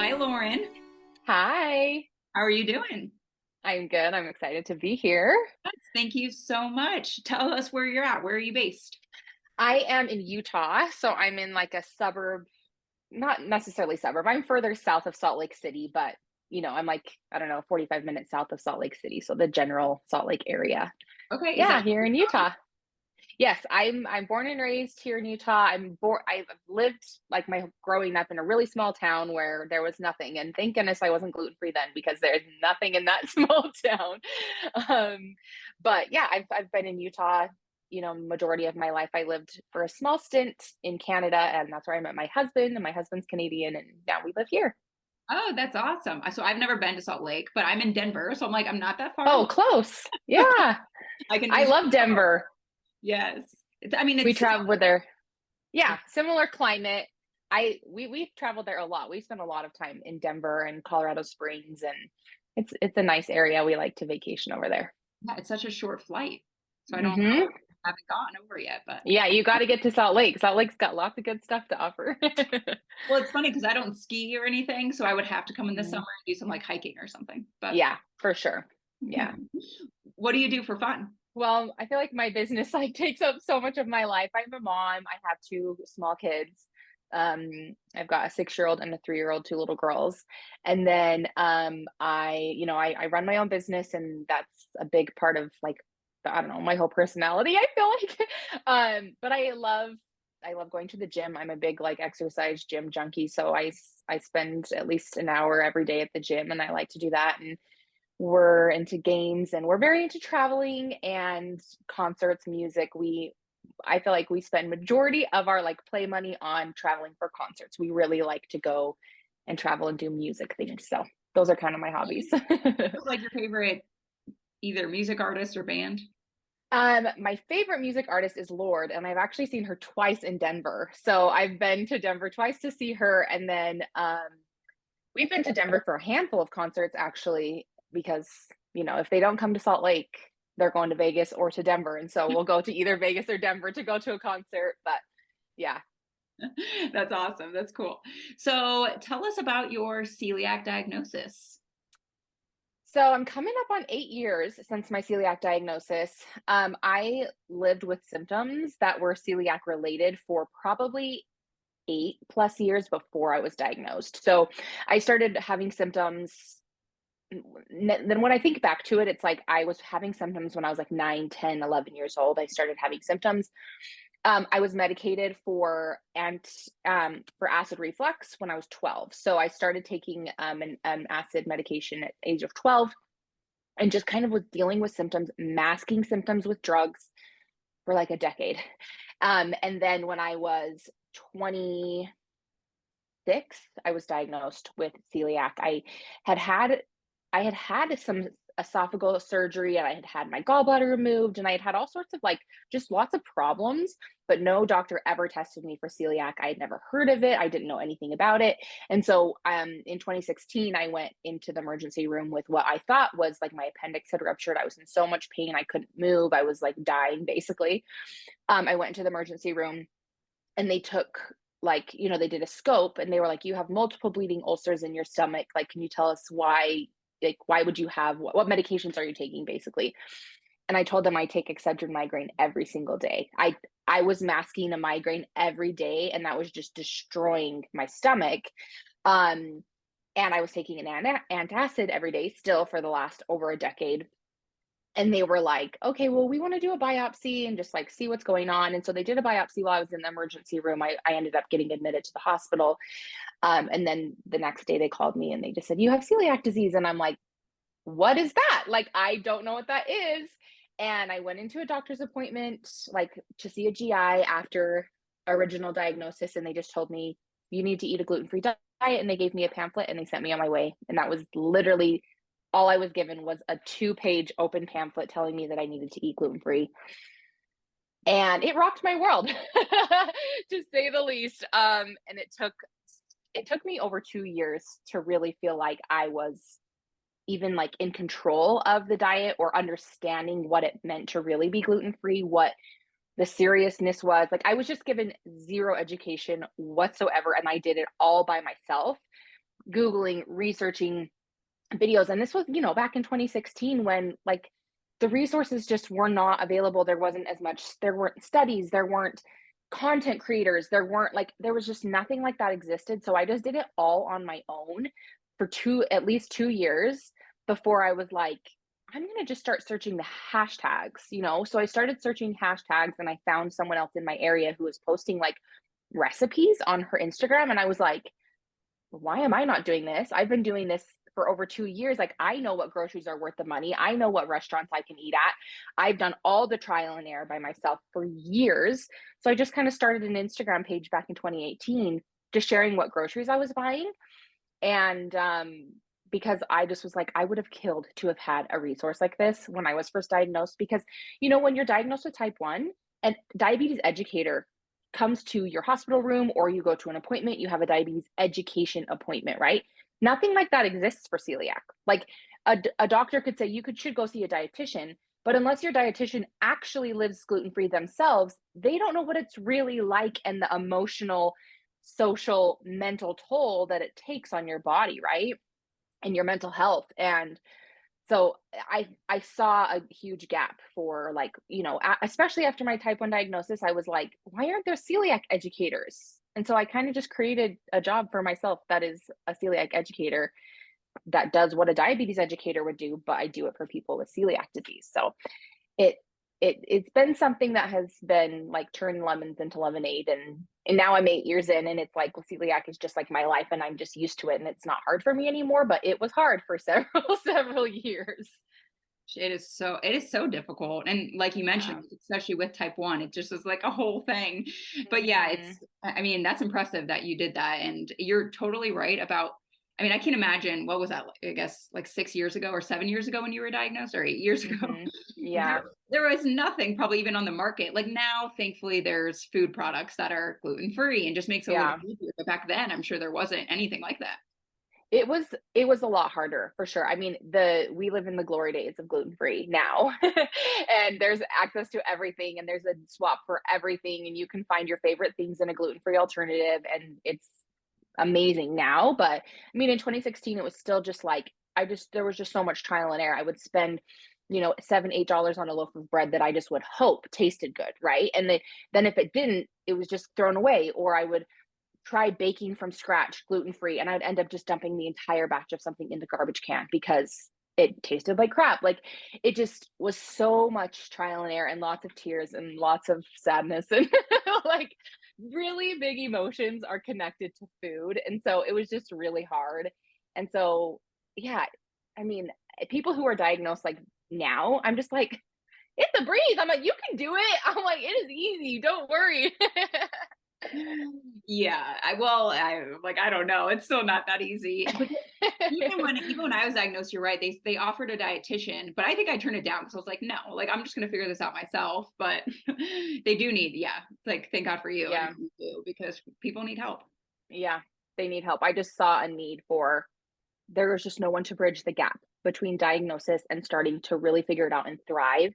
Hi, Lauren. Hi, How are you doing? I'm good. I'm excited to be here. Yes, thank you so much. Tell us where you're at. Where are you based? I am in Utah, so I'm in like a suburb, not necessarily suburb. I'm further south of Salt Lake City, but I'm like, I don't know, 45 minutes south of Salt Lake City, so the general Salt Lake area. Okay, is that Yeah, here in Utah. Yes, I'm born and raised here in Utah. I've lived like my growing up in a really small town where there was nothing. And thank goodness I wasn't gluten-free then because there's nothing in that small town. Um, but yeah, I've been in Utah, majority of my life. I lived for a small stint in Canada, and that's where I met my husband, and my husband's Canadian, and now we live here. Oh, that's awesome. So I've never been to Salt Lake, but I'm in Denver, so I'm like, I'm not that far Oh, away. close. Yeah. I can I just love Denver. yes. I mean, We it's traveled with there. similar. Yeah, similar climate. We've traveled there a lot. We spent a lot of time in Denver and Colorado Springs, and it's a nice area. We like to vacation over there. Yeah, it's such a short flight, so I don't know. Hmm. I haven't gotten over yet, but Yeah, you got to get to Salt Lake. Salt Lake's got lots of good stuff to offer. well, it's funny because I don't ski or anything, so I would have to come in the summer Mhm. and do some like hiking or something. But Yeah, for sure. Yeah. what do you do for fun? Well, I feel like my business like takes up so much of my life. I'm a mom. I have two small kids. I've got a 6-year-old and a 3-year-old, two little girls. And then I run my own business, and that's a big part of like I don't know, my whole personality, I feel like. But I love going to the gym. I'm a big like exercise gym junkie. So I spend at least an hour every day at the gym, and I like to do that. And we're into games, and we're very into traveling and concerts, music. I feel like we spend majority of our like play money on traveling for concerts. We really like to go and travel and do music things. So those are kind of my hobbies. Who's like your favorite either music artist or band? My favorite music artist is Lorde, and I've actually seen her twice in Denver. So I've been to Denver twice to see her, and then we've been to Denver for a handful of concerts actually, because if they don't come to Salt Lake, they're going to Vegas or to Denver, and so we'll go to either Vegas or Denver to go to a concert. But yeah. That's awesome. That's cool. So tell us about your celiac diagnosis. So I'm coming up on 8 years since my celiac diagnosis. I lived with symptoms that were celiac related for probably 8+ years before I was diagnosed. So I started having symptoms. Then when I think back to it, it's like I was having symptoms when I was like 9, 10, 11 years old. I started having symptoms. I was medicated for acid reflux when I was 12. So I started taking an acid medication at age of 12, and just kind of was dealing with symptoms, masking symptoms with drugs for like a decade. And then when I was 26, I was diagnosed with celiac. Had had I had had some esophageal surgery, and I had had my gallbladder removed, and I had had all sorts of like just lots of problems, but no doctor ever tested me for celiac. I had never heard of it. I didn't know anything about it. And so in 2016, I went into the emergency room with what I thought was like my appendix had ruptured. I was in so much pain. I couldn't move. I was like dying basically. I went into the emergency room, and they took they did a scope, and they were like, you have multiple bleeding ulcers in your stomach. Like, can you tell us why? Like, why would you have what medications are you taking basically? And I told them I take Excedrin migraine every single day. I was masking a migraine every day, and that was just destroying my stomach. Um, and I was taking an antacid every day still for the last over a decade. And they were like, okay, well, we want to do a biopsy and just like see what's going on. And so they did a biopsy while I was in the emergency room. I ended up getting admitted to the hospital. And then the next day they called me, and they just said, you have celiac disease. And I'm like, what is that? Like, I don't know what that is. And I went into a doctor's appointment, like to see a GI after original diagnosis. And they just told me, you need to eat a gluten-free diet. And they gave me a pamphlet, and they sent me on my way. And that was literally all I was given, was a 2-page open pamphlet telling me that I needed to eat gluten-free. And it rocked my world, to say the least. And it took me over 2 years to really feel like I was even like in control of the diet, or understanding what it meant to really be gluten free, what the seriousness was. Like, I was just given zero education whatsoever, and I did it all by myself. Googling, researching videos. And this was, back in 2016 when like the resources just were not available. There wasn't as much, there weren't studies, there weren't content creators, there was just nothing like that existed. So I just did it all on my own for at least 2 years before I was like, I'm going to just start searching the hashtags. So I started searching hashtags and I found someone else in my area who was posting like recipes on her Instagram. And I was like, why am I not doing this? I've been doing this for over 2 years. Like, I know what groceries are worth the money. I know what restaurants I can eat at. I've done all the trial and error by myself for years. So I just kind of started an Instagram page back in 2018, just sharing what groceries I was buying. And because I just was like, I would have killed to have had a resource like this when I was first diagnosed. Because, when you're diagnosed with type 1, and diabetes educator comes to your hospital room or you go to an appointment, you have a diabetes education appointment, right? Nothing like that exists for celiac. Like a doctor could say you should go see a dietitian, but unless your dietitian actually lives gluten-free themselves, they don't know what it's really like and the emotional, social, mental toll that it takes on your body, right? And your mental health. And so I saw a huge gap for like, especially after my type 1 diagnosis, I was like, why aren't there celiac educators? And so I kind of just created a job for myself that is a celiac educator that does what a diabetes educator would do, but I do it for people with celiac disease. So it it's been something that has been like turning lemons into lemonade, and now I'm 8 years in, and it's like, well, celiac is just like my life, and I'm just used to it, and it's not hard for me anymore. But it was hard for several years. It is so difficult. And like you Yeah. mentioned, especially with type 1, it just is like a whole thing. But yeah, Hmm. I mean, that's impressive that you did that. And you're totally right about, I mean, I can imagine, what was that? I guess like 6 years ago or 7 years ago when you were diagnosed, or 8 years ago. Hmm. There, Yeah. there was nothing probably even on the market. Like now, thankfully, there's food products that are gluten free and just makes it a little Yeah. bit easier. But back then, I'm sure there wasn't anything like that. It was a lot harder for sure. I mean, we live in the glory days of gluten-free now. And there's access to everything and there's a swap for everything and you can find your favorite things in a gluten-free alternative and it's amazing now. But I mean, in 2016 it was still just like there was just so much trial and error. I would spend, $7, $8 on a loaf of bread that I just would hope tasted good, right? And then if it didn't, it was just thrown away. Or I would try baking from scratch, gluten free, and I'd end up just dumping the entire batch of something in the garbage can because it tasted like crap. Like it just was so much trial and error and lots of tears and lots of sadness and like really big emotions are connected to food. And so it was just really hard. And so, yeah, I mean, people who are diagnosed like now, I'm just like, it's a breeze. I'm like, you can do it. I'm like, it is easy. Don't worry. Yeah, I don't know. It's still not that easy. But even when I was diagnosed, you're right. They offered a dietitian, but I think I turned it down because I was like, no, like I'm just gonna figure this out myself. But they do need, yeah. It's like thank God for you and Yeah. you do because people need help. Yeah, they need help. I just saw a need for there was just no one to bridge the gap between diagnosis and starting to really figure it out and thrive.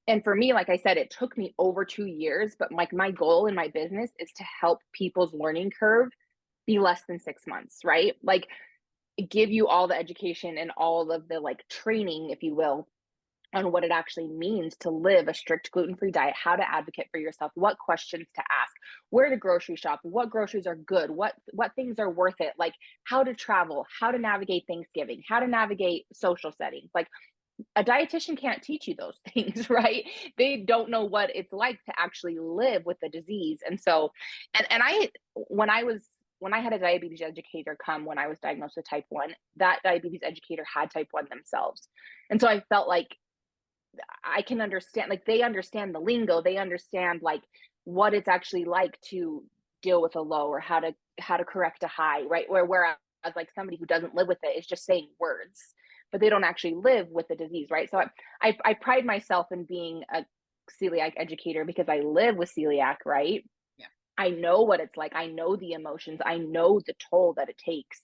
And for me, like I said, it took me over 2 years, but like my goal in my business is to help people's learning curve be less than 6 months, right? Like give you all the education and all of the like training, if you will, on what it actually means to live a strict gluten-free diet, how to advocate for yourself, what questions to ask, where to grocery shop, what groceries are good, what things are worth it, like how to travel, how to navigate Thanksgiving, how to navigate social settings. Like a dietitian can't teach you those things, right? They don't know what it's like to actually live with the disease. And so, and I when I had a diabetes educator come when I was diagnosed with type 1, that diabetes educator had type 1 themselves. And so I felt like I can understand, like they understand the lingo, they understand like what it's actually like to deal with a low or how to correct a high, right? Whereas like somebody who doesn't live with it is just saying words, but they don't actually live with the disease, right? So I pride myself in being a celiac educator because I live with celiac, right? Yeah. I know what it's like. I know the emotions. I know the toll that it takes.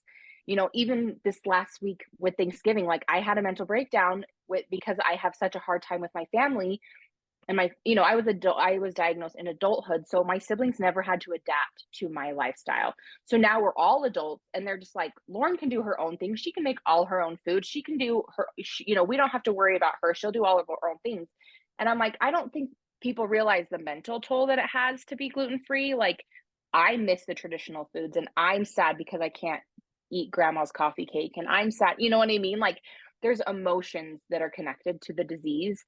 Even this last week with Thanksgiving, like I had a mental breakdown because I have such a hard time with my family and I was diagnosed in adulthood, so my siblings never had to adapt to my lifestyle. So now we're all adults, and they're just like, Lauren can do her own thing. She can make all her own food. She can do we don't have to worry about her. She'll do all of her own things. And I'm like, I don't think people realize the mental toll that it has to be gluten free. Like, I miss the traditional foods, and I'm sad because I can't eat grandma's coffee cake, and I'm sad. You know what I mean? Like, there's emotions that are connected to the disease,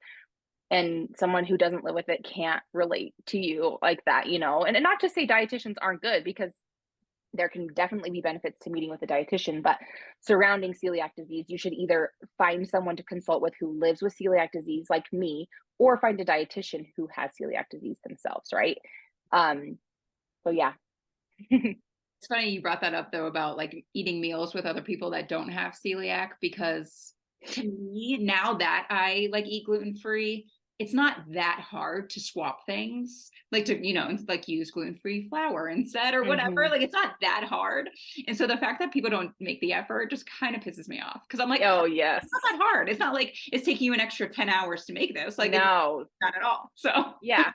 and someone who doesn't live with it can't relate to you like that, and not to say dietitians aren't good, because there can definitely be benefits to meeting with a dietitian, but surrounding celiac disease, you should either find someone to consult with who lives with celiac disease like me, or find a dietitian who has celiac disease themselves, right? So yeah. It's funny you brought that up though about like eating meals with other people that don't have celiac, because to me, now that I like eat gluten free, it's not that hard to swap things, like to, like use gluten free flour instead or whatever. Hmm. Like, it's not that hard. And so the fact that people don't make the effort just kind of pisses me off, because I'm like, Oh it's not yes. that hard. It's not like it's taking you an extra 10 hours to make this. Like, it's No. not at all. So Yeah.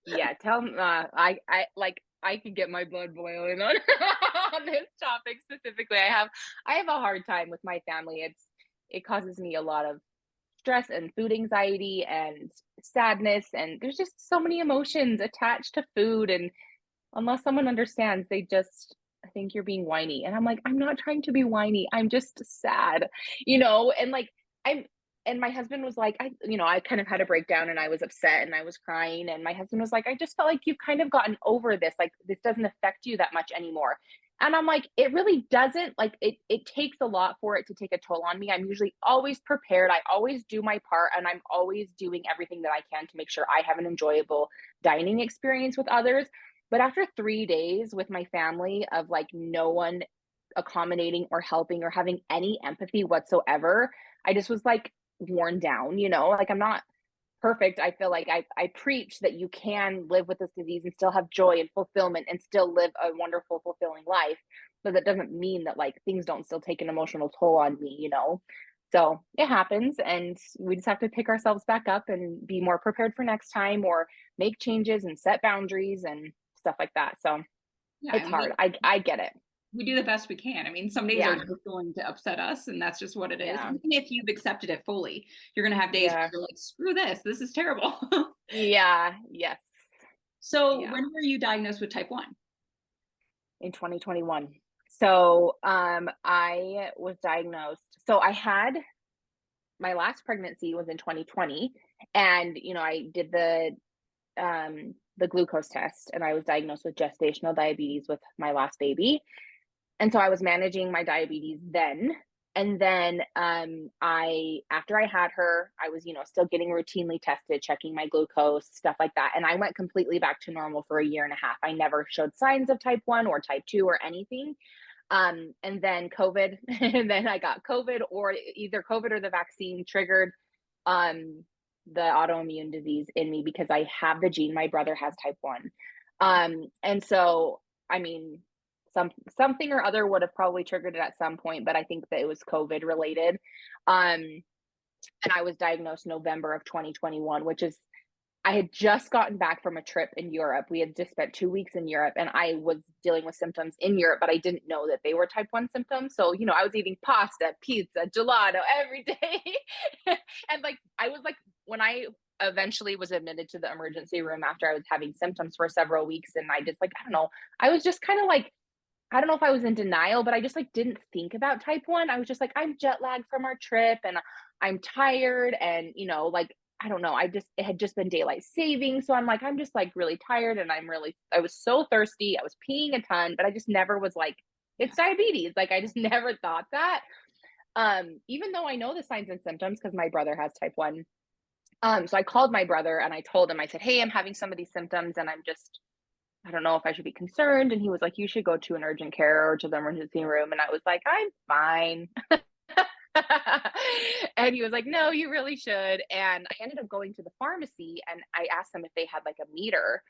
Yeah. Tell them. I could get my blood boiling on on this topic specifically. I have a hard time with my family. It causes me a lot of stress and food anxiety and sadness, and there's just so many emotions attached to food, and unless someone understands, they just think you're being whiny, and I'm like, I'm not trying to be whiny, I'm just sad, and like, I'm and my husband was like, I kind of had a breakdown, and I was upset, and I was crying, and my husband was like, I just felt like you've kind of gotten over this, like, this doesn't affect you that much anymore. And I'm like, it really doesn't. Like, it takes a lot for it to take a toll on me. I'm usually always prepared, I always do my part, and I'm always doing everything that I can to make sure I have an enjoyable dining experience with others. But after 3 days with my family of like no one accommodating or helping or having any empathy whatsoever, I just was like worn down, like, I'm not perfect. I feel like I preach that you can live with this disease and still have joy and fulfillment and still live a wonderful, fulfilling life. But that doesn't mean that like things don't still take an emotional toll on me. So it happens, and we just have to pick ourselves back up and be more prepared for next time, or make changes and set boundaries and stuff like that. So yeah, it's and hard. I get it. we do the best we can. I mean, some days are Yeah. just going to upset us, and that's just what it is. Yeah. Even if you've accepted it fully, you're going to have days where Yeah. you're like, screw this, this is terrible. Yeah. Yes. So, Yeah. when were you diagnosed with type 1? In 2021. So I was diagnosed. So I had my last pregnancy was in 2020, and I did the glucose test, and I was diagnosed with gestational diabetes with my last baby. And so I was managing my diabetes then. And then I after I had her, I was, still getting routinely tested, checking my glucose, stuff like that. And I went completely back to normal for a year and a half. I never showed signs of type 1 or type 2 or anything. And then COVID, and then I got COVID, or either COVID or the vaccine triggered um the autoimmune disease in me, because I have the gene. My brother has type 1. And so, I mean, something or other would have probably triggered it at some point, but I think that it was COVID related. Um, and I was diagnosed November of 2021, which is, I had just gotten back from a trip in Europe. We had just spent 2 weeks in Europe, and I was dealing with symptoms in Europe, but I didn't know that they were type 1 symptoms. So, I was eating pasta, pizza, gelato every day. And like, I was like, when I eventually was admitted to the emergency room after I was having symptoms for several weeks, and I just like, I don't know, I was just kind of like, I don't know if I was in denial, but I just like didn't think about type 1. I was just like, I'm jet lagged from our trip, and I'm tired, and like, I don't know, it had just been daylight saving. So I'm like, I'm just like really tired, and I was so thirsty. I was peeing a ton, but I just never was like, it's diabetes. Like, I just never thought that. Even though I know the signs and symptoms because my brother has type 1. So I called my brother, and I told him, I said, hey, I'm having some of these symptoms, and I don't know if I should be concerned. And he was like, you should go to an urgent care or to the emergency room. And I was like, I'm fine. And he was like, no, you really should. And I ended up going to the pharmacy, and I asked them if they had like a meter.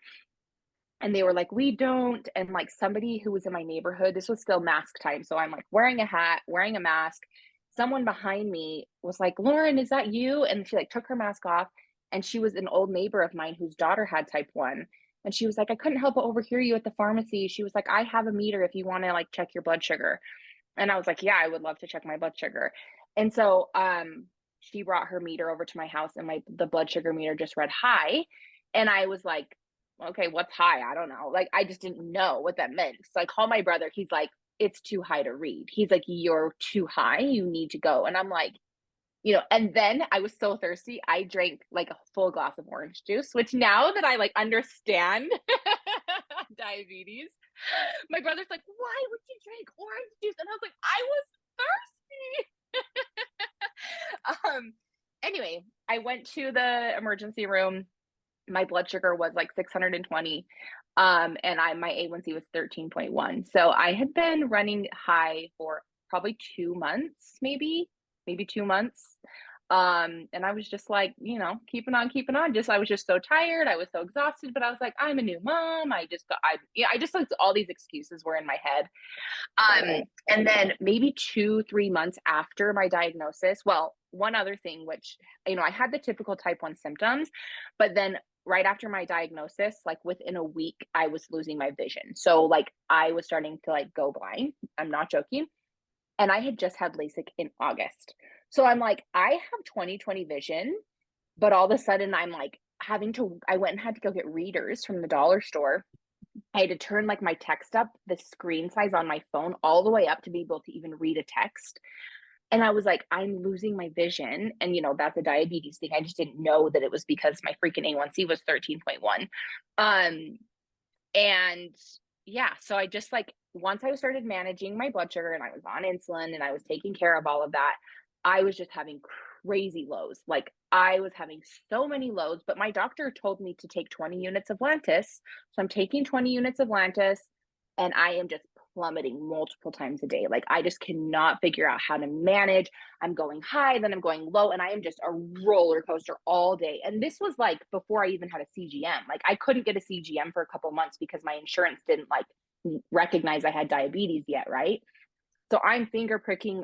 And they were like, we don't. And like, somebody who was in my neighborhood, this was still mask time. So I'm like wearing a hat, wearing a mask. Someone behind me was like, Lauren, is that you? And she like took her mask off. And she was an old neighbor of mine whose daughter had type 1. And she was like, I couldn't help but overhear you at the pharmacy. She was like, I have a meter if you want to like check your blood sugar. And I was like, yeah, I would love to check my blood sugar. And so she brought her meter over to my house, and the blood sugar meter just read high. And I was like, okay, what's high? I don't know. Like, I just didn't know what that meant. So I called my brother. He's like, it's too high to read. He's like, you're too high. You need to go. And I'm like, and then I was so thirsty. I drank like a full glass of orange juice, which now that I like understand diabetes, my brother's like, why would you drink orange juice? And I was like, I was thirsty. Anyway, I went to the emergency room. My blood sugar was like 620. And my A1C was 13.1. So I had been running high for probably 2 months, maybe 2 months. And I was just like, keeping on. I was just so tired. I was so exhausted, but I was like, I'm a new mom. I just like all these excuses were in my head. And then maybe 2-3 months after my diagnosis, well, one other thing, which, I had the typical type 1 symptoms, but then right after my diagnosis, like within a week, I was losing my vision. So like I was starting to like go blind. I'm not joking. And I had just had LASIK in August. So I'm like, I have 20/20 vision, but all of a sudden I'm like I went and had to go get readers from the dollar store. I had to turn like my text up, the screen size on my phone all the way up to be able to even read a text. And I was like, I'm losing my vision. And, that's a diabetes thing. I just didn't know that it was because my freaking A1C was 13.1. And yeah, so I just like, once I started managing my blood sugar and I was on insulin and I was taking care of all of that, I was just having crazy lows. Like I was having so many lows, but my doctor told me to take 20 units of Lantus. So I'm taking 20 units of Lantus, and I am just plummeting multiple times a day. Like I just cannot figure out how to manage. I'm going high, then I'm going low, and I am just a roller coaster all day. And this was like before I even had a CGM. Like I couldn't get a CGM for a couple months because my insurance didn't like recognize I had diabetes yet, right? So I'm finger pricking,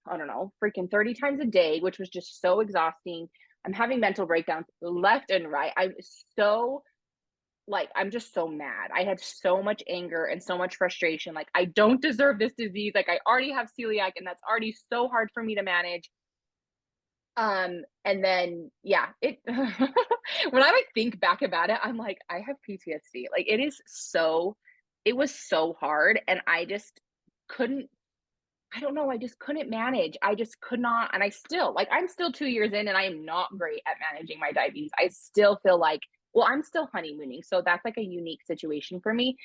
I don't know, freaking 30 times a day, which was just so exhausting. I'm having mental breakdowns left and right. I'm just so mad. I had so much anger and so much frustration. Like, I don't deserve this disease. Like, I already have celiac, and that's already so hard for me to manage. And then, yeah, when I like think back about it, I'm like, I have PTSD. Like, it was so hard. And I just couldn't, I don't know. I just couldn't manage. I just could not. And I'm still 2 years in, and I am not great at managing my diabetes. I still feel like, well, I'm still honeymooning. So that's like a unique situation for me.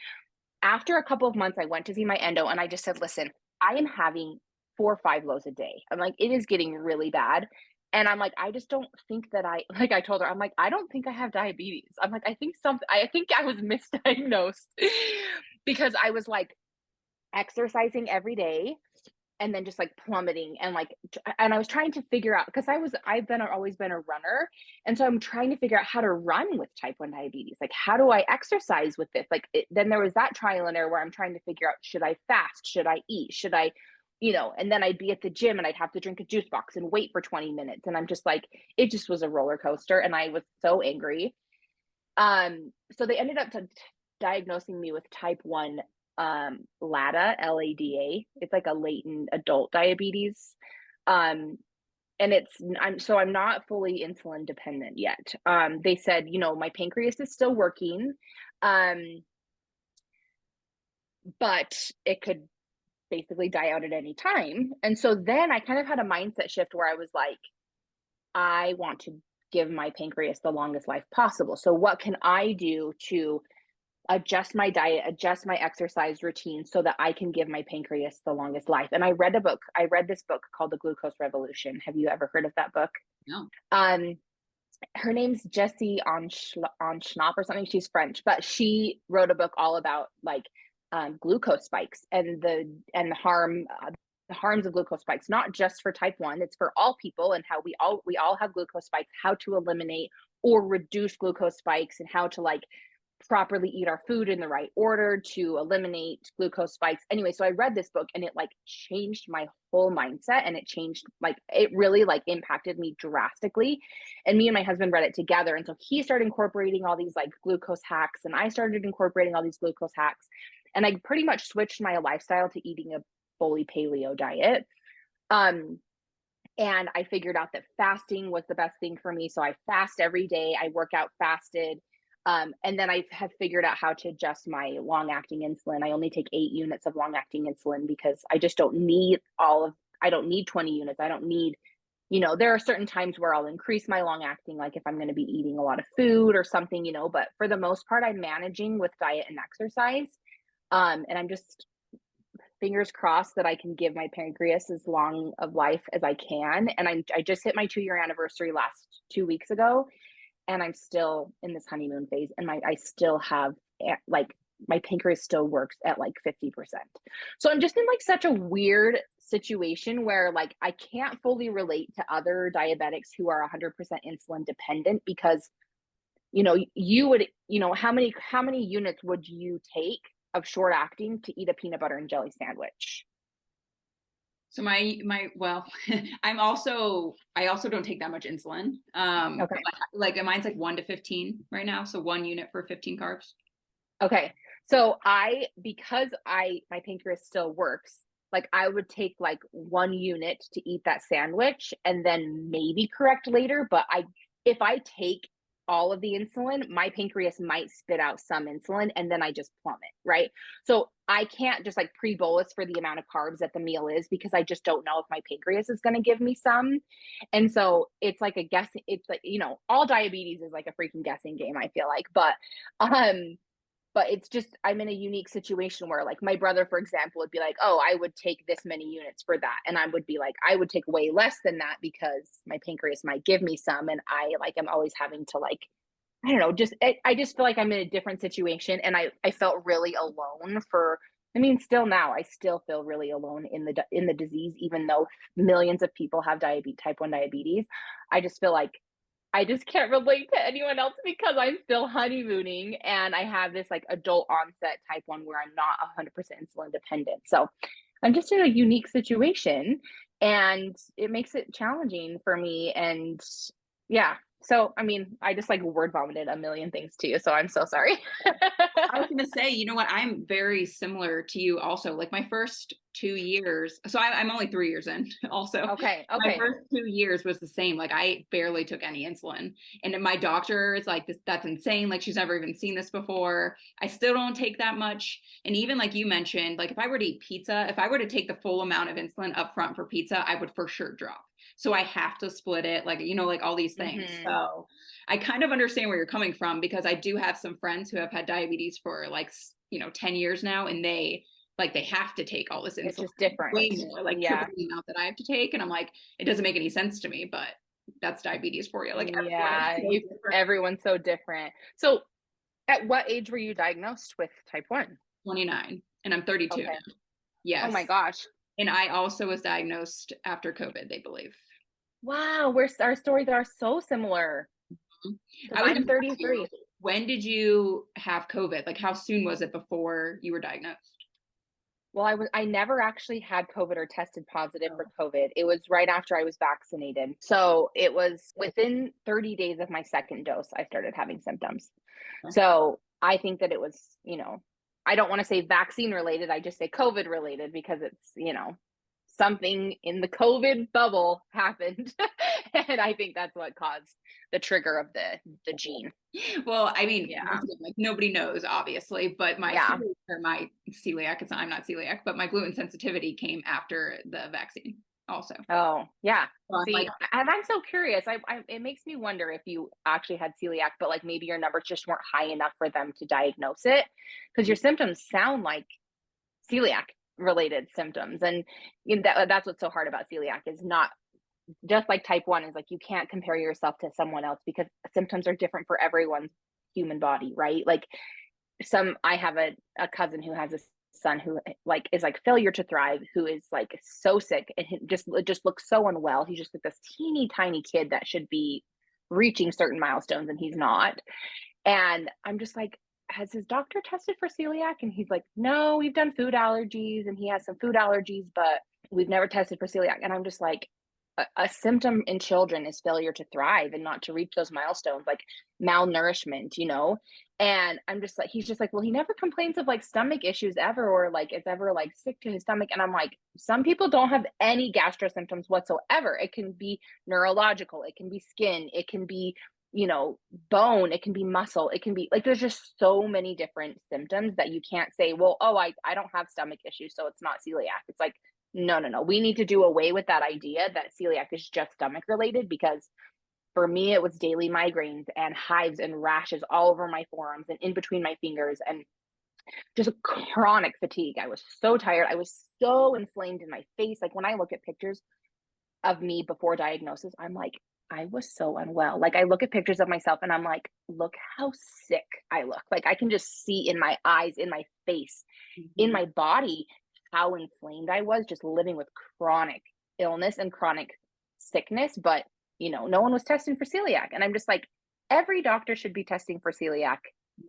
After a couple of months, I went to see my endo, and I just said, listen, I am having 4 or 5 lows a day. I'm like, it is getting really bad. And I'm like, I just don't think that like I told her, I'm like, I don't think I have diabetes. I'm like, I think I was misdiagnosed because I was like exercising every day and then just like plummeting, and I was trying to figure out, because I've always been a runner, and so I'm trying to figure out how to run with type 1 diabetes. Like, how do I exercise with this? Then there was that trial and error where I'm trying to figure out, should I fast, should I eat, should I, and then I'd be at the gym and I'd have to drink a juice box and wait for 20 minutes, and I'm just like, it just was a roller coaster, and I was so angry. So they ended up diagnosing me with type 1 LADA, LADA. It's like a latent adult diabetes. And I'm not fully insulin dependent yet. They said, my pancreas is still working, but it could basically die out at any time. And so then I kind of had a mindset shift where I was like, I want to give my pancreas the longest life possible. So what can I do to adjust my diet, adjust my exercise routine so that I can give my pancreas the longest life? And I read this book called The Glucose Revolution. Have you ever heard of that book? No. Her name's Jessie Schnapp or something. She's French, but she wrote a book all about like glucose spikes and the harms of glucose spikes, not just for type 1, it's for all people, and how we all have glucose spikes, how to eliminate or reduce glucose spikes, and how to like properly eat our food in the right order to eliminate glucose spikes. Anyway, so I read this book and it like changed my whole mindset, and it changed, like, it really like impacted me drastically. And me and my husband read it together. And so he started incorporating all these like glucose hacks, and I started incorporating all these glucose hacks. And I pretty much switched my lifestyle to eating a fully paleo diet. And I figured out that fasting was the best thing for me. So I fast every day. I work out fasted. And then I have figured out how to adjust my long acting insulin. I only take 8 units of long acting insulin because I just don't need I don't need 20 units. I don't need, there are certain times where I'll increase my long acting, like if I'm going to be eating a lot of food or something, but for the most part, I'm managing with diet and exercise. And I'm just fingers crossed that I can give my pancreas as long of life as I can. And I just hit my 2-year anniversary last 2 weeks ago, and I'm still in this honeymoon phase, and I still have like my pancreas still works at like 50%. So I'm just in like such a weird situation where like I can't fully relate to other diabetics who are 100% insulin dependent, because you would, how many units would you take of short acting to eat a peanut butter and jelly sandwich? So well, I also don't take that much insulin. Okay. Like mine's like 1 to 15 right now. So 1 unit for 15 carbs. Okay. So because my pancreas still works, like I would take like 1 unit to eat that sandwich and then maybe correct later. But if I take all of the insulin, my pancreas might spit out some insulin and then I just plummet, right? So I can't just like pre-bolus for the amount of carbs that the meal is, because I just don't know if my pancreas is going to give me some. And so it's like a guessing, it's like, all diabetes is like a freaking guessing game, I feel like. But it's just, I'm in a unique situation where like my brother, for example, would be like, oh, I would take this many units for that. And I would be like, I would take way less than that because my pancreas might give me some. And I like, I'm always having to like, I don't know, I just feel like I'm in a different situation. And I felt really alone still now, I still feel really alone in the disease, even though millions of people have type 1 diabetes. I just feel like I just can't relate to anyone else because I'm still honeymooning and I have this like adult onset type 1 where I'm not 100% insulin dependent. So I'm just in a unique situation, and it makes it challenging for me. And yeah, so I just like word vomited a million things to you, so I'm so sorry. I was gonna say, you know what? I'm very similar to you also. Like my first 2 years, so I'm only 3 years in also. Okay. My first 2 years was the same. Like I barely took any insulin. And then my doctor is like, that's insane. Like she's never even seen this before. I still don't take that much. And even like you mentioned, like if I were to eat pizza, if I were to take the full amount of insulin up front for pizza, I would for sure drop. So I have to split it, like, like all these things. Mm-hmm. So I kind of understand where you're coming from, because I do have some friends who have had diabetes for like, 10 years now, and they have to take all this insulin. It's just different. Way more, like triple the amount that I have to take. And I'm like, it doesn't make any sense to me, but that's diabetes for you. Like everyone's so different. So at what age were you diagnosed with type 1? 29, and I'm 32 now. Yes. Oh my gosh. And I also was diagnosed after COVID, they believe. Wow, our stories are so similar. I'm 33. When did you have COVID? Like how soon was it before you were diagnosed? Well, I never actually had COVID or tested positive for COVID. It was right after I was vaccinated. So it was within 30 days of my second dose, I started having symptoms. Okay. So I think that it was, I don't want to say vaccine related. I just say COVID related, because it's, something in the COVID bubble happened. And I think that's what caused the trigger of the gene. Well, like nobody knows, obviously, but my celiac, I'm not celiac, but my gluten sensitivity came after the vaccine also. Oh, yeah. See, and I'm so curious. It makes me wonder if you actually had celiac, but like maybe your numbers just weren't high enough for them to diagnose it, because your symptoms sound like celiac related symptoms. And that's what's so hard about celiac, is not just like type 1 is like, you can't compare yourself to someone else because symptoms are different for everyone's human body, right? Like I have a cousin who has a son who like is like failure to thrive, who is like so sick and just looks so unwell. He's just like this teeny tiny kid that should be reaching certain milestones and he's not. And I'm just like, has his doctor tested for celiac? And he's like, no, we've done food allergies and he has some food allergies, but we've never tested for celiac. And I'm just like, a symptom in children is failure to thrive and not to reach those milestones, like malnourishment, you know? And I'm just like, he's just like, well, he never complains of like stomach issues ever, or like is ever like sick to his stomach. And I'm like, some people don't have any gastro symptoms whatsoever. It can be neurological, it can be skin, it can be, you know, bone, it can be muscle, it can be like, there's just so many different symptoms that you can't say, well, oh, I don't have stomach issues, so it's not celiac. It's like, no, no, no. We need to do away with that idea that celiac is just stomach related, because for me, it was daily migraines and hives and rashes all over my forearms and in between my fingers and just chronic fatigue. I was so tired. I was so inflamed in my face. Like when I look at pictures of me before diagnosis, I'm like, I was so unwell. Like I look at pictures of myself and I'm like, look how sick I look. Like I can just see in my eyes, in my face, in my body, how inflamed I was just living with chronic illness and chronic sickness. But, you know, no one was testing for celiac. And I'm just like, every doctor should be testing for celiac.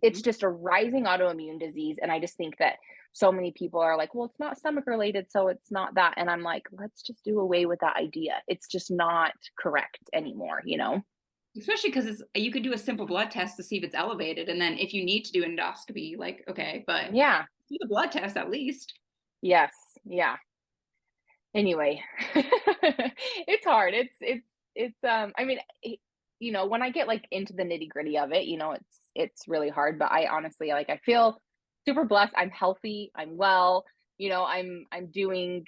It's just a rising autoimmune disease. And I just think that so many people are like, well, it's not stomach related, so it's not that. And I'm like, let's just do away with that idea. It's just not correct anymore, you know? Especially because you could do a simple blood test to see if it's elevated. And then if you need to do endoscopy, like, okay, but Yeah. do the blood test at least. Yes. Yeah. Anyway, it's hard. I mean, you know, when I get like into the nitty gritty of it, you know, it's really hard, but I honestly, like, I feel super blessed. I'm healthy. I'm well, you know, I'm doing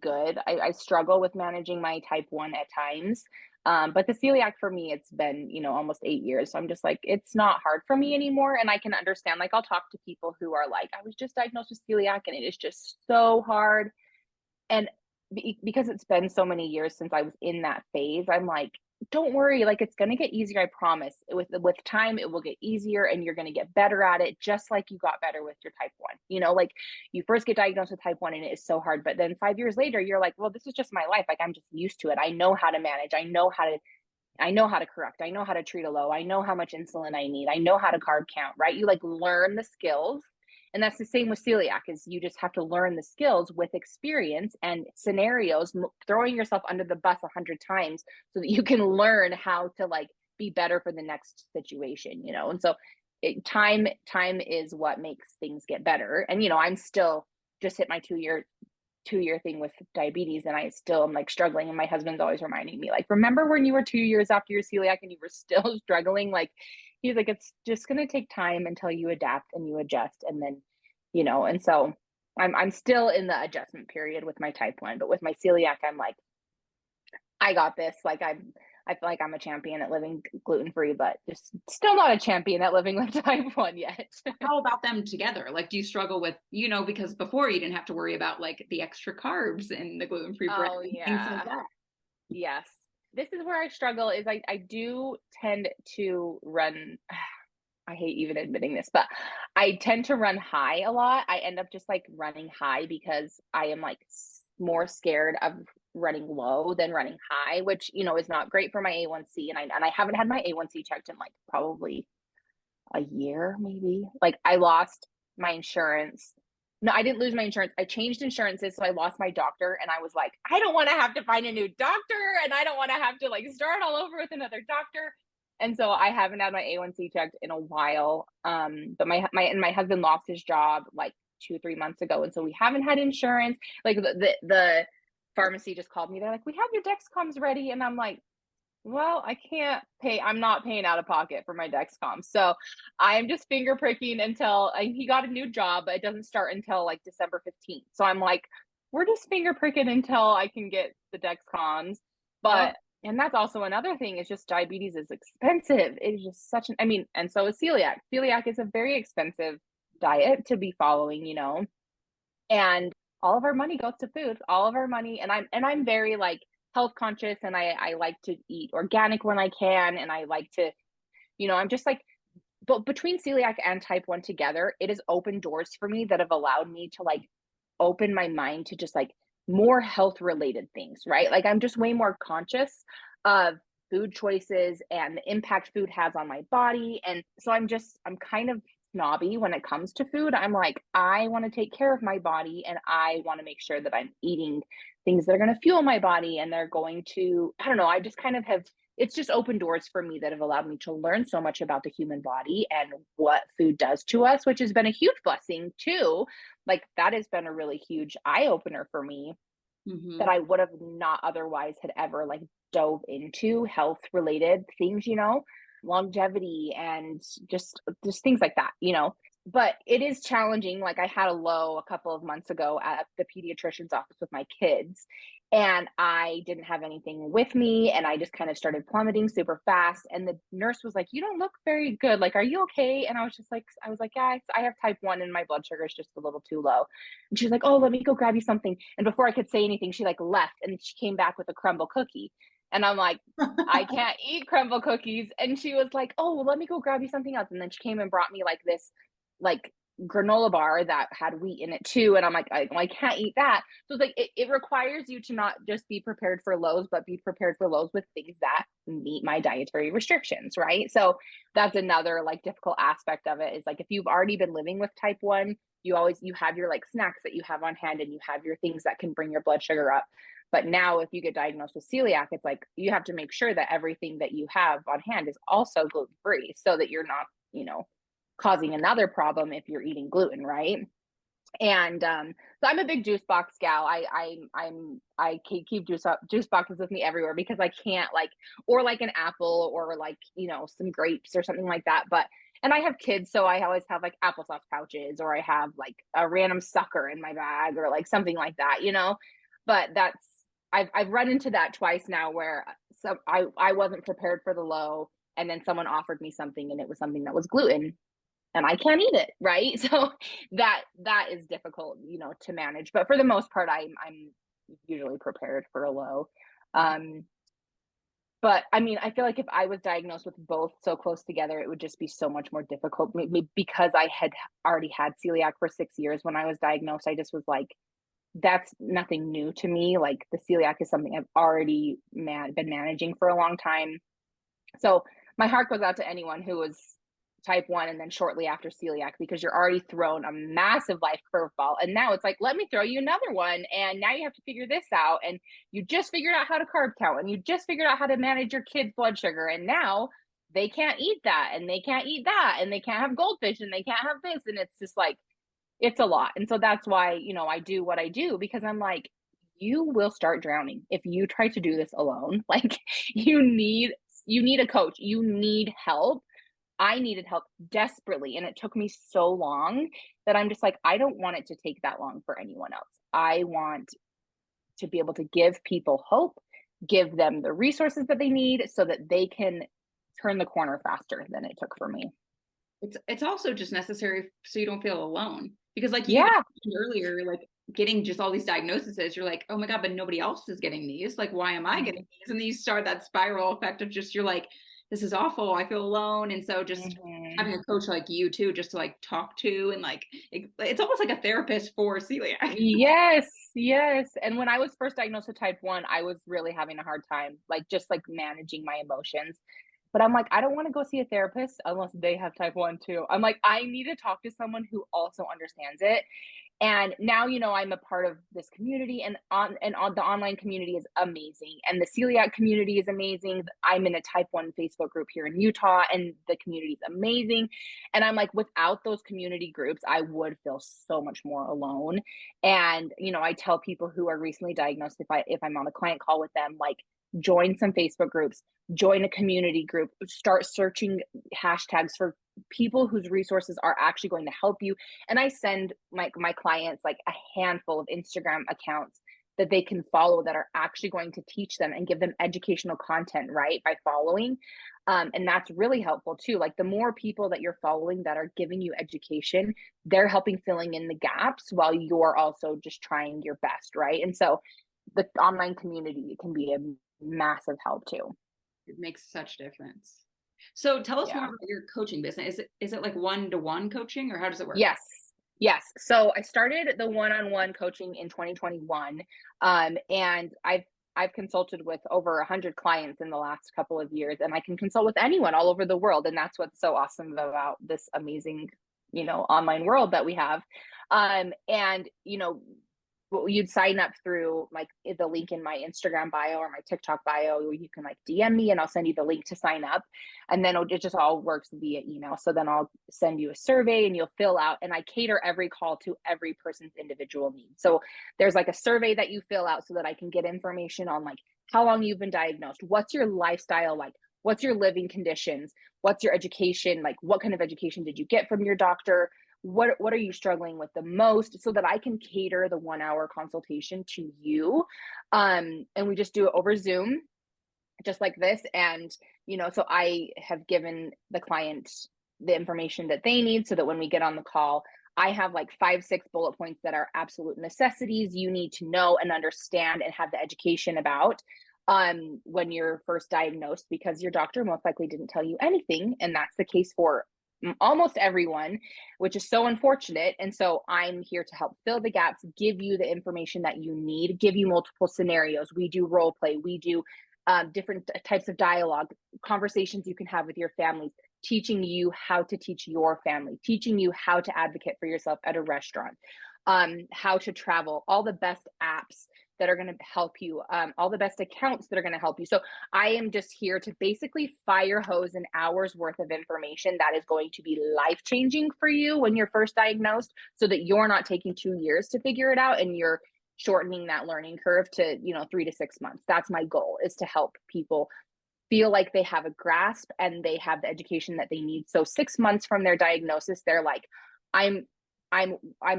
good. I struggle with managing my type 1 at times. But the celiac for me, it's been, you know, almost 8 years. So I'm just like, it's not hard for me anymore. And I can understand, like, I'll talk to people who are like, I was just diagnosed with celiac and it is just so hard. And because it's been so many years since I was in that phase, I'm like, don't worry, like it's going to get easier, I promise. With time it will get easier and you're going to get better at it, just like you got better with your type 1. You know, like you first get diagnosed with type 1 and it is so hard, but then 5 years later you're like, well, this is just my life. Like I'm just used to it. I know how to manage. I know how to correct. I know how to treat a low. I know how much insulin I need. I know how to carb count, right? You like learn the skills. And that's the same with celiac, is you just have to learn the skills with experience and scenarios, throwing yourself under the bus 100 times so that you can learn how to like be better for the next situation, you know? And so time is what makes things get better. And, you know, I'm still just hit my 2-year thing with diabetes and I still am like struggling, and my husband's always reminding me like, remember when you were 2 years after your celiac and you were still struggling? Like he's like, it's just going to take time until you adapt and you adjust, and then, you know. And so I'm still in the adjustment period with my type 1, but with my celiac I'm like, I got this. Like I feel like I'm a champion at living gluten free, but just still not a champion at living with type 1 yet. How about them together? Like, do you struggle with, you know, because before you didn't have to worry about like the extra carbs in the gluten-free bread Oh and things like yeah. that. Yes. This is where I struggle, is I do tend to run. I hate even admitting this, but I tend to run high a lot. I end up just like running high because I am like more scared of running low than running high, which, you know, is not great for my A1C. And I haven't had my A1C checked in like probably a year, maybe. Like I lost my insurance. No, I didn't lose my insurance. I changed insurances, so I lost my doctor, and I was like, I don't want to have to find a new doctor, and I don't want to have to like start all over with another doctor. And so I haven't had my A1C checked in a while. But my husband lost his job like 2-3 months ago, and so we haven't had insurance. Like the pharmacy just called me. They're like, we have your Dexcoms ready, and I'm like, well, I can't pay. I'm not paying out of pocket for my Dexcom. So I'm just finger pricking until he got a new job, but it doesn't start until like December 15th. So I'm like, we're just finger pricking until I can get the Dexcoms. Well, But, and that's also another thing, is just diabetes is expensive. It is just such an, I mean, and so is celiac. Celiac is a very expensive diet to be following, you know, and all of our money goes to food, all of our money. And I'm very like, health conscious, and I like to eat organic when I can, and I like to, you know, I'm just like, but between celiac and type 1 together, it has opened doors for me that have allowed me to like open my mind to just like more health related things, right? Like I'm just way more conscious of food choices and the impact food has on my body. And so I'm kind of snobby when it comes to food. I'm like, I want to take care of my body and I want to make sure that I'm eating things that are going to fuel my body and they're going to, I don't know, I just kind of have, it's just open doors for me that have allowed me to learn so much about the human body and what food does to us, which has been a huge blessing too. Like that has been a really huge eye opener for me that I would have not otherwise had ever like dove into health related things, longevity and just things like that, But it is challenging. Like I had a low a couple of months ago at the pediatrician's office with my kids, and I didn't have anything with me, and I just kind of started plummeting super fast. And the nurse was like, "You don't look very good. Like, are you okay?" And I was like, "Yeah, I have type 1 and my blood sugar is just a little too low." And she was like, "Oh, let me go grab you something." And before I could say anything, she like left and she came back with a crumble cookie. And I'm like, I can't eat crumble cookies. And she was like, "Oh, well, let me go grab you something else." And then she came and brought me like this like granola bar that had wheat in it too. And I'm like, I can't eat that. So it's like, it requires you to not just be prepared for lows, but be prepared for lows with things that meet my dietary restrictions. Right. So that's another like difficult aspect of it is like, if you've already been living with type 1, you have your like snacks that you have on hand and you have your things that can bring your blood sugar up. But now if you get diagnosed with celiac, it's like you have to make sure that everything that you have on hand is also gluten free so that you're not, causing another problem if you're eating gluten, right? And so I'm a big juice box gal. I keep juice boxes with me everywhere because I can't like, or like an apple or like, some grapes or something like that. But and I have kids, so I always have like applesauce pouches, or I have like a random sucker in my bag or like something like that. But I've run into that twice now where I wasn't prepared for the low, and then someone offered me something and it was something that was gluten and I can't eat it, right? So that is difficult, to manage. But for the most part, I'm usually prepared for a low. But I mean, I feel like if I was diagnosed with both so close together, it would just be so much more difficult. Maybe because I had already had celiac for 6 years when I was diagnosed. I just was like, that's nothing new to me. Like the celiac is something I've already been managing for a long time. So my heart goes out to anyone who was type 1 and then shortly after celiac, because you're already thrown a massive life curveball. And now it's like, let me throw you another one. And now you have to figure this out. And you just figured out how to carb count and you just figured out how to manage your kids' blood sugar. And now they can't eat that and they can't eat that and they can't have goldfish and they can't have this. And it's just like, it's a lot. And so that's why, I do what I do, because I'm like, you will start drowning if you try to do this alone. Like you need a coach, you need help. I needed help desperately, and it took me so long that I'm just like, I don't want it to take that long for anyone else. I want to be able to give people hope, give them the resources that they need so that they can turn the corner faster than it took for me. It's also just necessary so you don't feel alone, because like you Yeah. mentioned earlier, like getting just all these diagnoses, you're like, oh my God, but nobody else is getting these. Like, why am I getting these? And then you start that spiral effect of just, you're like, this is awful. I feel alone. And so just having a coach like you too, just to like talk to, and like, it's almost like a therapist for celiac. Yes, yes. And when I was first diagnosed with type 1, I was really having a hard time, like just like managing my emotions. But I'm like, I don't want to go see a therapist unless they have type 1 too. I'm like, I need to talk to someone who also understands it. And now, I'm a part of this community, and on the online community is amazing. And the celiac community is amazing. I'm in a type 1 Facebook group here in Utah, and the community is amazing. And I'm like, without those community groups, I would feel so much more alone. And, I tell people who are recently diagnosed, if I'm on a client call with them, like, join some Facebook groups, join a community group, start searching hashtags for people whose resources are actually going to help you. And I send my clients like a handful of Instagram accounts that they can follow that are actually going to teach them and give them educational content, right, by following. And that's really helpful too. Like the more people that you're following that are giving you education, they're helping filling in the gaps while you're also just trying your best, right? And so the online community can be a massive help too. It makes such difference. So tell us more Yeah. about your coaching business. Is it like one-to-one coaching, or how does it work? Yes. Yes. So I started the one-on-one coaching in 2021. And I've consulted with over 100 clients in the last couple of years, and I can consult with anyone all over the world. And that's what's so awesome about this amazing, online world that we have. And you'd sign up through like the link in my Instagram bio or my TikTok bio. You can like DM me and I'll send you the link to sign up. And then it just all works via email. So then I'll send you a survey and you'll fill out, and I cater every call to every person's individual needs. So there's like a survey that you fill out so that I can get information on like how long you've been diagnosed, what's your lifestyle like, what's your living conditions, what's your education, like what kind of education did you get from your doctor, what are you struggling with the most, so that I can cater the 1 hour consultation to you. And we just do it over Zoom, just like this. And, so I have given the client the information that they need so that when we get on the call, I have like 5-6 bullet points that are absolute necessities you need to know and understand and have the education about when you're first diagnosed, because your doctor most likely didn't tell you anything. And that's the case for almost everyone, which is so unfortunate. And so I'm here to help fill the gaps, give you the information that you need, give you multiple scenarios. We do role play, we do different types of dialogue, conversations you can have with your families, teaching you how to teach your family, teaching you how to advocate for yourself at a restaurant, how to travel, all the best apps that are going to help you, all the best accounts that are going to help you. So I am just here to basically fire hose an hour's worth of information that is going to be life-changing for you when you're first diagnosed, so that you're not taking 2 years to figure it out and you're shortening that learning curve to 3 to 6 months. That's my goal, is to help people feel like they have a grasp and they have the education that they need. So 6 months from their diagnosis, they're like, I'm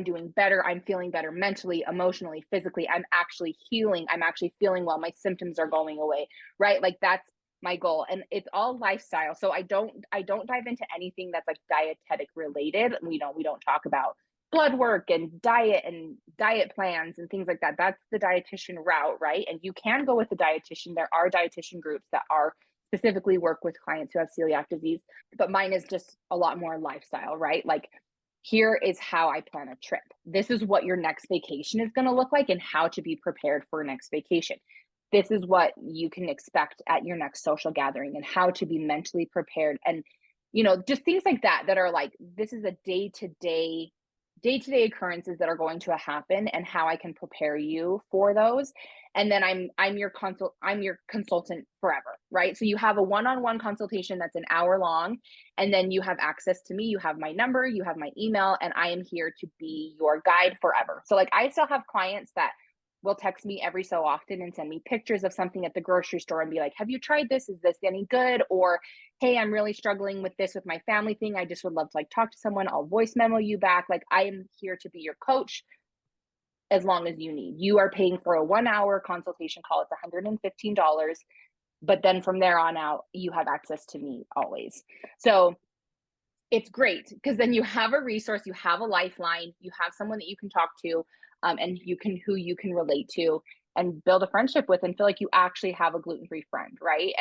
doing better. I'm feeling better mentally, emotionally, physically. I'm actually healing. I'm actually feeling well. My symptoms are going away, right? Like that's my goal. And it's all lifestyle. So I don't dive into anything that's like dietetic related. We don't talk about blood work and diet plans and things like that. That's the dietitian route, right? And you can go with a dietitian. There are dietitian groups that are specifically work with clients who have celiac disease, but mine is just a lot more lifestyle, right? Like, here is how I plan a trip. This is what your next vacation is going to look like and how to be prepared for a next vacation. This is what you can expect at your next social gathering and how to be mentally prepared. And, just things like that are like, this is a day-to-day occurrences that are going to happen and how I can prepare you for those. And then I'm your consultant forever, right? So you have a one-on-one consultation that's an hour long, and then you have access to me. You have my number, you have my email, and I am here to be your guide forever. So like, I still have clients that will text me every so often and send me pictures of something at the grocery store and be like, have you tried this? Is this any good? Or, hey, I'm really struggling with this with my family thing. I just would love to like talk to someone. I'll voice memo you back. Like, I am here to be your coach as long as you need. You are paying for a 1 hour consultation call. It's $115. But then from there on out, you have access to me always. So it's great because then you have a resource, you have a lifeline, you have someone that you can talk to, and who you can relate to and build a friendship with and feel like you actually have a gluten-free friend, right?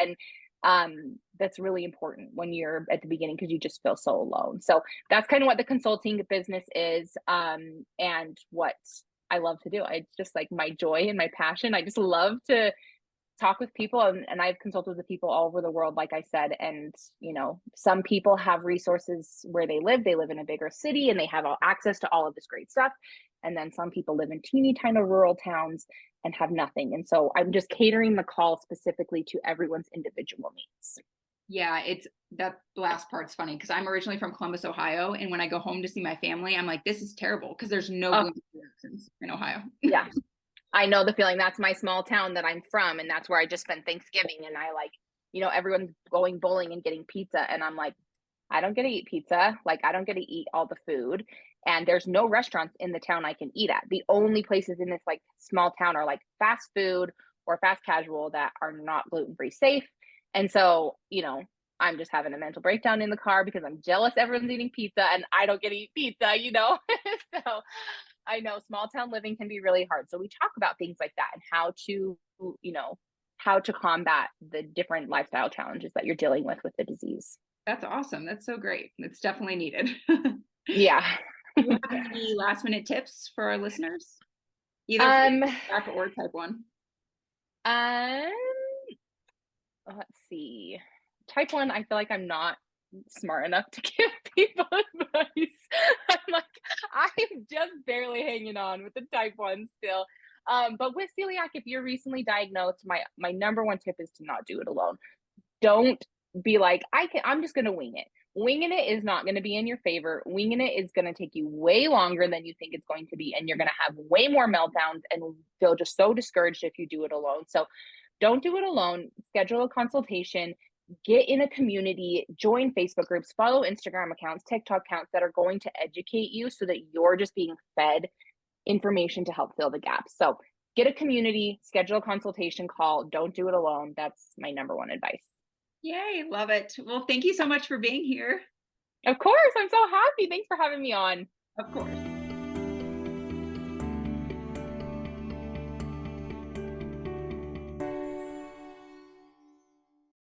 And that's really important when you're at the beginning, because you just feel so alone. So that's kind of what the consulting business is, and what I love to do. It's just like my joy and my passion. I just love to talk with people, and I've consulted with people all over the world, like I said. And some people have resources where they live in a bigger city and they have all access to all of this great stuff, and then some people live in teeny tiny rural towns and have nothing. And so I'm just catering the call specifically to everyone's individual needs. Yeah, it's that last part's funny because I'm originally from Columbus, Ohio, and when I go home to see my family, I'm like, this is terrible because there's no gluten-free options in Ohio. Yeah. I know the feeling. That's my small town that I'm from, and that's where I just spent Thanksgiving. And I like, everyone's going bowling and getting pizza, and I'm like, I don't get to eat pizza. Like, I don't get to eat all the food, and there's no restaurants in the town I can eat at. The only places in this like small town are like fast food or fast casual that are not gluten-free safe. And so, I'm just having a mental breakdown in the car because I'm jealous everyone's eating pizza and I don't get to eat pizza, So I know small town living can be really hard. So we talk about things like that and how to combat the different lifestyle challenges that you're dealing with the disease. That's awesome. That's so great. It's definitely needed. Yeah. Do you have any last minute tips for our listeners? Either back or type 1. Um, let's see. Type 1, I feel like I'm not smart enough to give people advice. I'm like, I'm just barely hanging on with the type 1 still. But with celiac, if you're recently diagnosed, my number one tip is to not do it alone. Don't be like, I'm just gonna wing it. Winging it is not gonna be in your favor. Winging it is gonna take you way longer than you think it's going to be, and you're gonna have way more meltdowns and feel just so discouraged if you do it alone. So don't do it alone. Schedule a consultation, get in a community, join Facebook groups, follow Instagram accounts, TikTok accounts that are going to educate you so that you're just being fed information to help fill the gaps. So get a community, schedule a consultation call. Don't do it alone. That's my number one advice. Yay, love it. Well, thank you so much for being here. Of course, I'm so happy. Thanks for having me on. Of course.